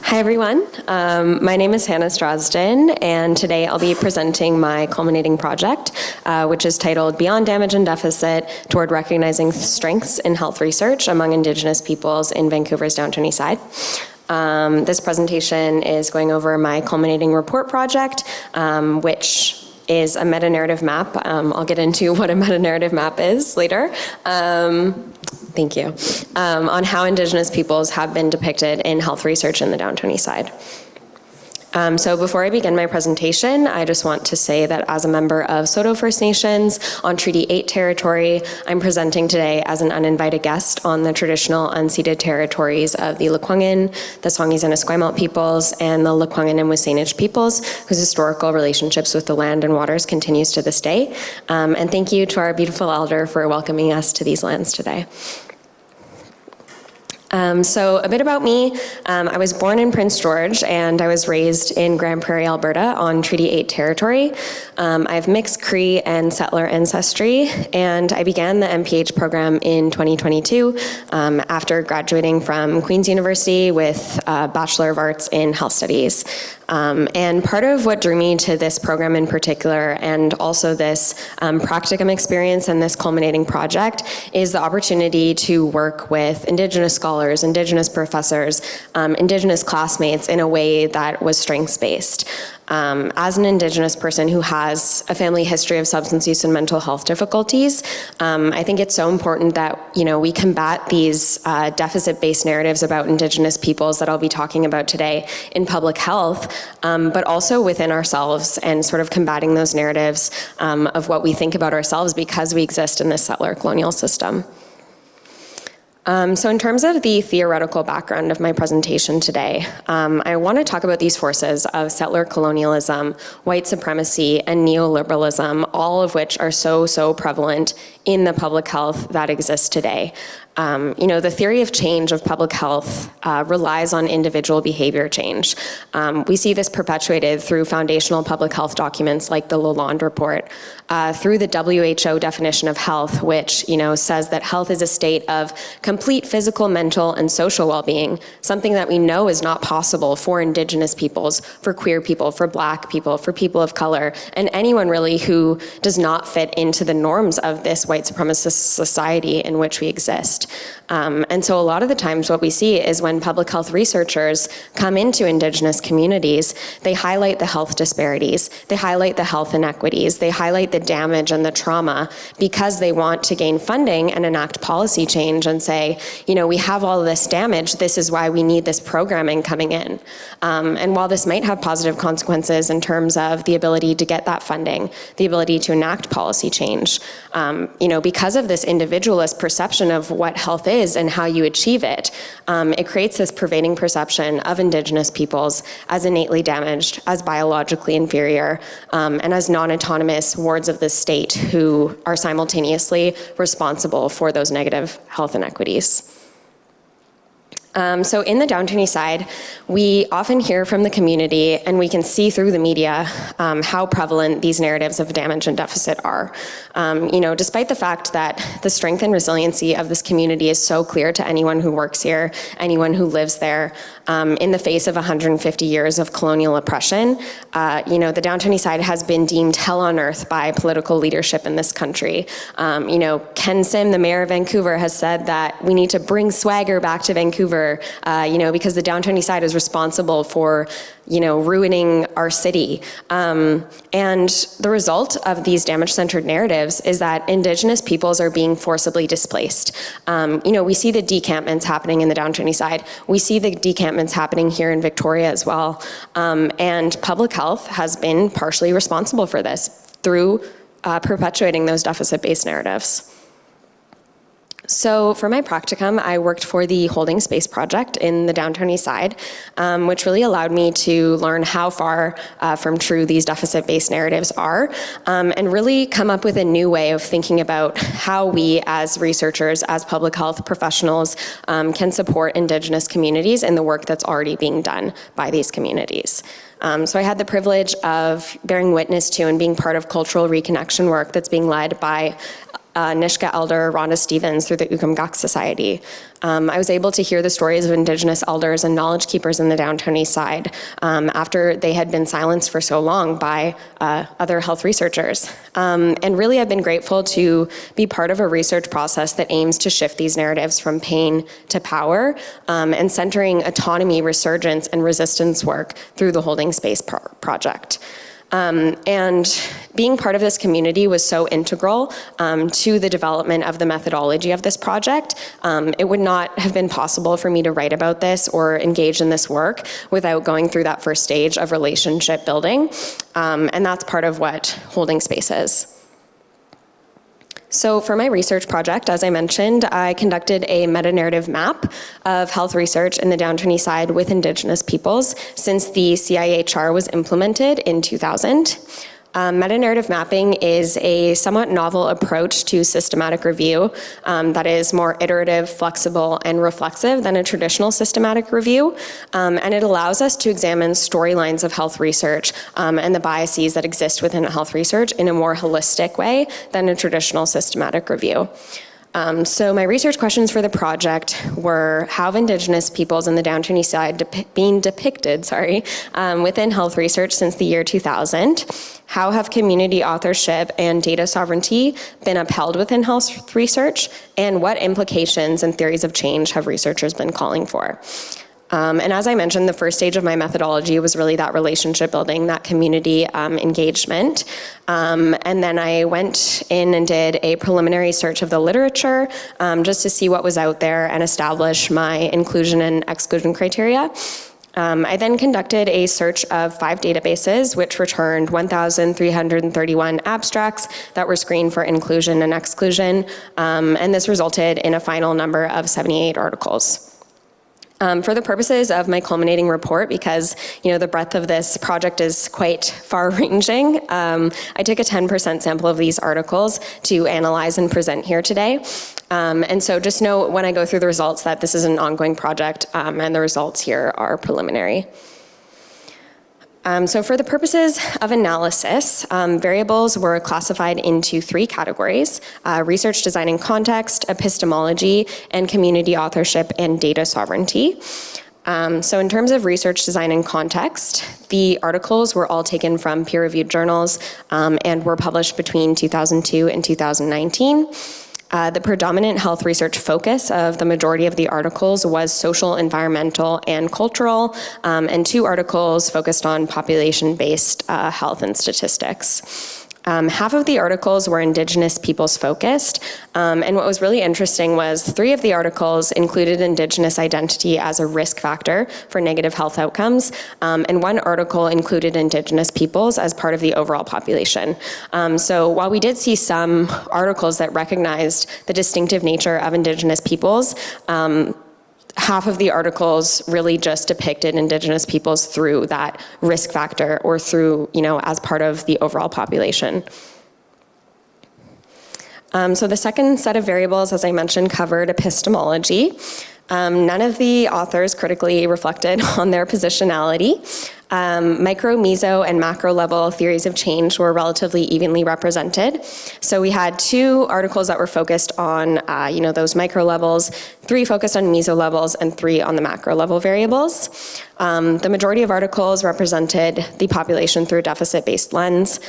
Hi everyone, my name is Hannah Strasdin, and today I'll be presenting my Culminating project, which is titled Beyond Damage and Deficit Toward Recognizing Strengths in Health Research Among Indigenous Peoples in Vancouver's Downtown East Side. This presentation is going over my Culminating Report project, which is a meta-narrative map. I'll get into what a meta-narrative map is later. Thank you. On how Indigenous peoples have been depicted in health research in the Downtown East Side. So before I begin my presentation, I just want to say that as a member of Saulteaux First Nations on Treaty 8 territory, I'm presenting today as an uninvited guest on the traditional unceded territories of the Lekwungen, the Songhees and Esquimalt peoples, and the Lekwungen and Wasanich peoples, whose historical relationships with the land and waters continues to this day. And thank you to our beautiful elder for welcoming us to these lands today. So a bit about me. I was born in Prince George and I was raised in Grand Prairie, Alberta on Treaty 8 territory. I have mixed Cree and settler ancestry, and I began the MPH program in 2022 after graduating from Queen's University with a Bachelor of Arts in Health Studies. And part of what drew me to this program in particular, and also this practicum experience and this culminating project, is the opportunity to work with Indigenous scholars, Indigenous professors, Indigenous classmates in a way that was strengths-based. As an Indigenous person who has a family history of substance use and mental health difficulties, I think it's so important that we combat these deficit-based narratives about Indigenous peoples that I'll be talking about today in public health, but also within ourselves and sort of combating those narratives of what we think about ourselves because we exist in this settler colonial system. So in terms of the theoretical background of my presentation today, I want to talk about these forces of settler colonialism, white supremacy, and neoliberalism, all of which are so prevalent in the public health that exists today. The theory of change of public health relies on individual behavior change. We see this perpetuated through foundational public health documents like the Lalonde Report, through the WHO definition of health, which says that health is a state of complete physical, mental, and social well-being, something that we know is not possible for Indigenous peoples, for queer people, for Black people, for people of color, and anyone really who does not fit into the norms of this white supremacist society in which we exist. And so a lot of the times what we see is when public health researchers come into Indigenous communities, they highlight the health disparities, they highlight the health inequities, they highlight the damage and the trauma because they want to gain funding and enact policy change and say, we have all of this damage, this is why we need this programming coming in. And while this might have positive consequences in terms of the ability to get that funding, the ability to enact policy change, because of this individualist perception of what health is and how you achieve it, it creates this pervading perception of Indigenous peoples as innately damaged, as biologically inferior, and as non-autonomous wards of the state who are simultaneously responsible for those negative health inequities. So in the Downtown East Side, we often hear from the community, and we can see through the media how prevalent these narratives of damage and deficit are. Despite the fact that the strength and resiliency of this community is so clear to anyone who works here, anyone who lives there, in the face of 150 years of colonial oppression, the Downtown East Side has been deemed hell on earth by political leadership in this country. Ken Sim, the mayor of Vancouver, has said that we need to bring swagger back to Vancouver, because the Downtown East Side is responsible for, ruining our city. And the result of these damage-centered narratives is that Indigenous peoples are being forcibly displaced. We see the decampments happening in the Downtown East Side. We see the decampments happening here in Victoria as well. And public health has been partially responsible for this through perpetuating those deficit-based narratives. So for my practicum, I worked for the Holding Space project in the Downtown East Side, which really allowed me to learn how far from true these deficit-based narratives are, and really come up with a new way of thinking about how we as researchers, as public health professionals, can support Indigenous communities in the work that's already being done by these communities. So I had the privilege of bearing witness to and being part of cultural reconnection work that's being led by Nisga'a elder Rhonda Stevens through the Ucumgak Society. I was able to hear the stories of Indigenous elders and knowledge keepers in the downtown east side after they had been silenced for so long by other health researchers. And really I've been grateful to be part of a research process that aims to shift these narratives from pain to power and centering autonomy, resurgence, and resistance work through the Holding Space project. And being part of this community was so integral to the development of the methodology of this project. It would not have been possible for me to write about this or engage in this work without going through that first stage of relationship building. And that's part of what Holding Space is. So for my research project, as I mentioned, I conducted a meta-narrative map of health research in the Downtown East Side with Indigenous peoples since the CIHR was implemented in 2000. Meta-narrative mapping is a somewhat novel approach to systematic review that is more iterative, flexible, and reflexive than a traditional systematic review. And it allows us to examine storylines of health research and the biases that exist within health research in a more holistic way than a traditional systematic review. So my research questions for the project were how have Indigenous peoples in the Downtown East Side been depicted within health research since the year 2000? How have community authorship and data sovereignty been upheld within health research? And what implications and theories of change have researchers been calling for? And as I mentioned, the first stage of my methodology was really that relationship building, that community engagement. And then I went in and did a preliminary search of the literature just to see what was out there and establish my inclusion and exclusion criteria. I then conducted a search of 5 databases, which returned 1,331 abstracts that were screened for inclusion and exclusion. And this resulted in a final number of 78 articles. For the purposes of my culminating report, because the breadth of this project is quite far-ranging, I took a 10% sample of these articles to analyze and present here today. And so just know when I go through the results that this is an ongoing project and the results here are preliminary. So for the purposes of analysis, variables were classified into 3 categories: research design and context, epistemology, and community authorship and data sovereignty. So in terms of research design and context, the articles were all taken from peer-reviewed journals and were published between 2002 and 2019. The predominant health research focus of the majority of the articles was social, environmental, and cultural, and 2 articles focused on population-based health and statistics. Half of the articles were Indigenous peoples focused, and what was really interesting was 3 of the articles included Indigenous identity as a risk factor for negative health outcomes, and 1 article included Indigenous peoples as part of the overall population. So while we did see some articles that recognized the distinctive nature of Indigenous peoples, half of the articles really just depicted Indigenous peoples through that risk factor or through, as part of the overall population. So the second set of variables, as I mentioned, covered epistemology. None of the authors critically reflected on their positionality. Micro, meso, and macro level theories of change were relatively evenly represented. So we had 2 articles that were focused on, those micro levels, 3 focused on meso levels, and 3 on the macro level variables. The majority of articles represented the population through a deficit-based lens.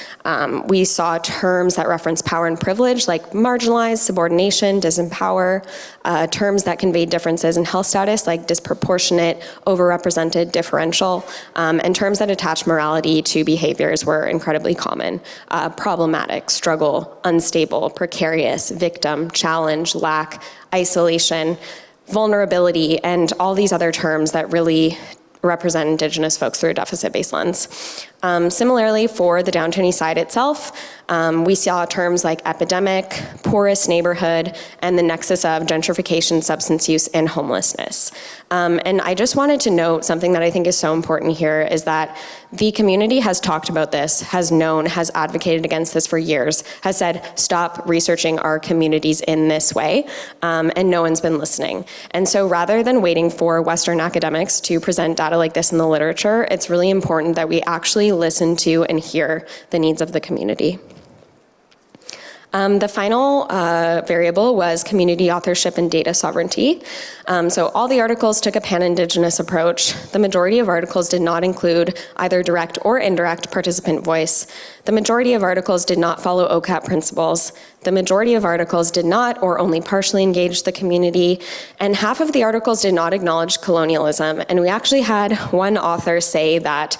We saw terms that reference power and privilege, like marginalized, subordination, disempower, terms that convey differences in health status, like disproportionate, overrepresented, differential, and terms that attach morality to behaviors were incredibly common. Problematic, struggle, unstable, precarious, victim, challenge, lack, isolation, vulnerability, and all these other terms that really represent Indigenous folks through a deficit-based lens. Similarly, for the Downtown East Side itself, we saw terms like epidemic, porous neighborhood, and the nexus of gentrification, substance use, and homelessness. And I just wanted to note something that I think is so important here is that the community has talked about this, has known, has advocated against this for years, has said, stop researching our communities in this way, and no one's been listening. And so rather than waiting for Western academics to present data like this in the literature, it's really important that we actually listen to and hear the needs of the community. The final variable was community authorship and data sovereignty. So all the articles took a pan-Indigenous approach. The majority of articles did not include either direct or indirect participant voice. The majority of articles did not follow OCAP principles. The majority of articles did not or only partially engage the community, and half of the articles did not acknowledge colonialism. And we actually had one author say that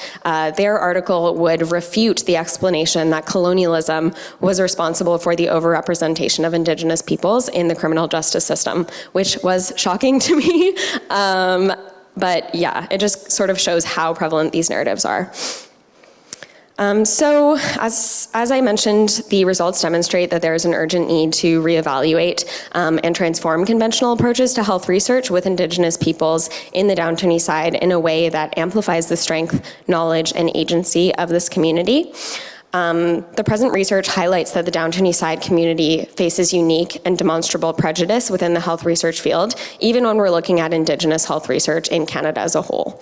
their article would refute the explanation that colonialism was responsible for the overrepresentation of Indigenous peoples in the criminal justice system, which was shocking to me. But yeah, it just sort of shows how prevalent these narratives are. So as I mentioned, the results demonstrate that there is an urgent need to reevaluate and transform conventional approaches to health research with Indigenous peoples in the Downtown East Side in a way that amplifies the strength, knowledge, and agency of this community. The present research highlights that the Downtown East Side community faces unique and demonstrable prejudice within the health research field, even when we're looking at Indigenous health research in Canada as a whole.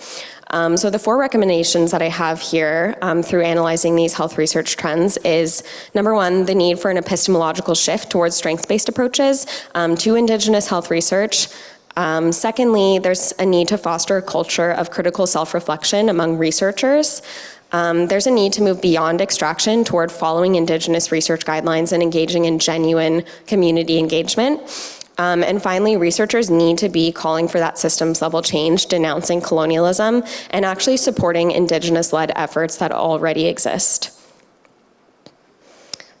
So the 4 recommendations that I have here through analyzing these health research trends is, number 1, the need for an epistemological shift towards strengths-based approaches to Indigenous health research. Secondly, there's a need to foster a culture of critical self-reflection among researchers. There's a need to move beyond extraction toward following Indigenous research guidelines and engaging in genuine community engagement. And finally, researchers need to be calling for that systems level change, denouncing colonialism, and actually supporting Indigenous-led efforts that already exist.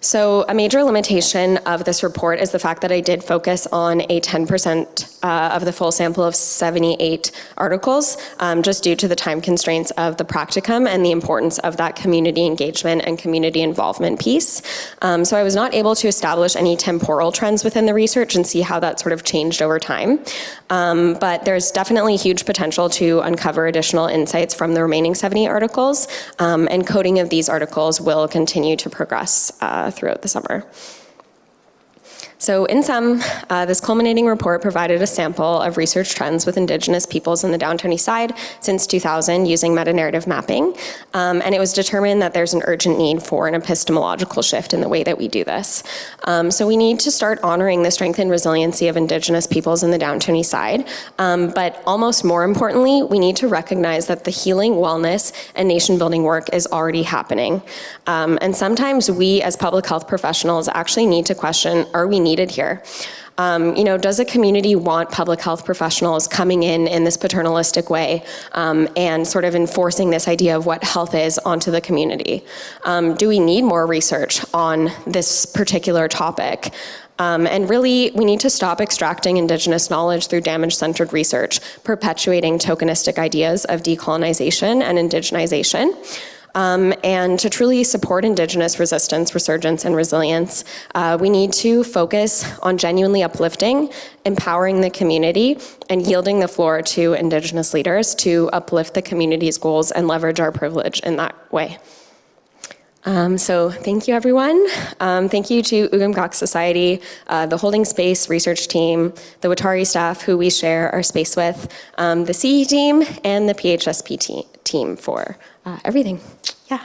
So a major limitation of this report is the fact that I did focus on a 10% of the full sample of 78 articles, just due to the time constraints of the practicum and the importance of that community engagement and community involvement piece. So I was not able to establish any temporal trends within the research and see how that sort of changed over time. But there's definitely huge potential to uncover additional insights from the remaining 70 articles, and coding of these articles will continue to progress throughout the summer. So in sum, this culminating report provided a sample of research trends with Indigenous peoples in the Downtown East Side since 2000 using meta-narrative mapping. And it was determined that there's an urgent need for an epistemological shift in the way that we do this. So we need to start honoring the strength and resiliency of Indigenous peoples in the Downtown East Side. But almost more importantly, we need to recognize that the healing, wellness, and nation-building work is already happening. And sometimes we as public health professionals actually need to question, are we needed here? Does a community want public health professionals coming in this paternalistic way and sort of enforcing this idea of what health is onto the community? Do we need more research on this particular topic? And really, we need to stop extracting Indigenous knowledge through damage-centered research, perpetuating tokenistic ideas of decolonization and indigenization. And to truly support Indigenous resistance, resurgence, and resilience, we need to focus on genuinely uplifting, empowering the community, and yielding the floor to Indigenous leaders to uplift the community's goals and leverage our privilege in that way. So thank you, everyone. Thank you to Ugamgok Society, the Holding Space research team, the Watari staff who we share our space with, the CE team, and the PHSP team for everything. Yeah.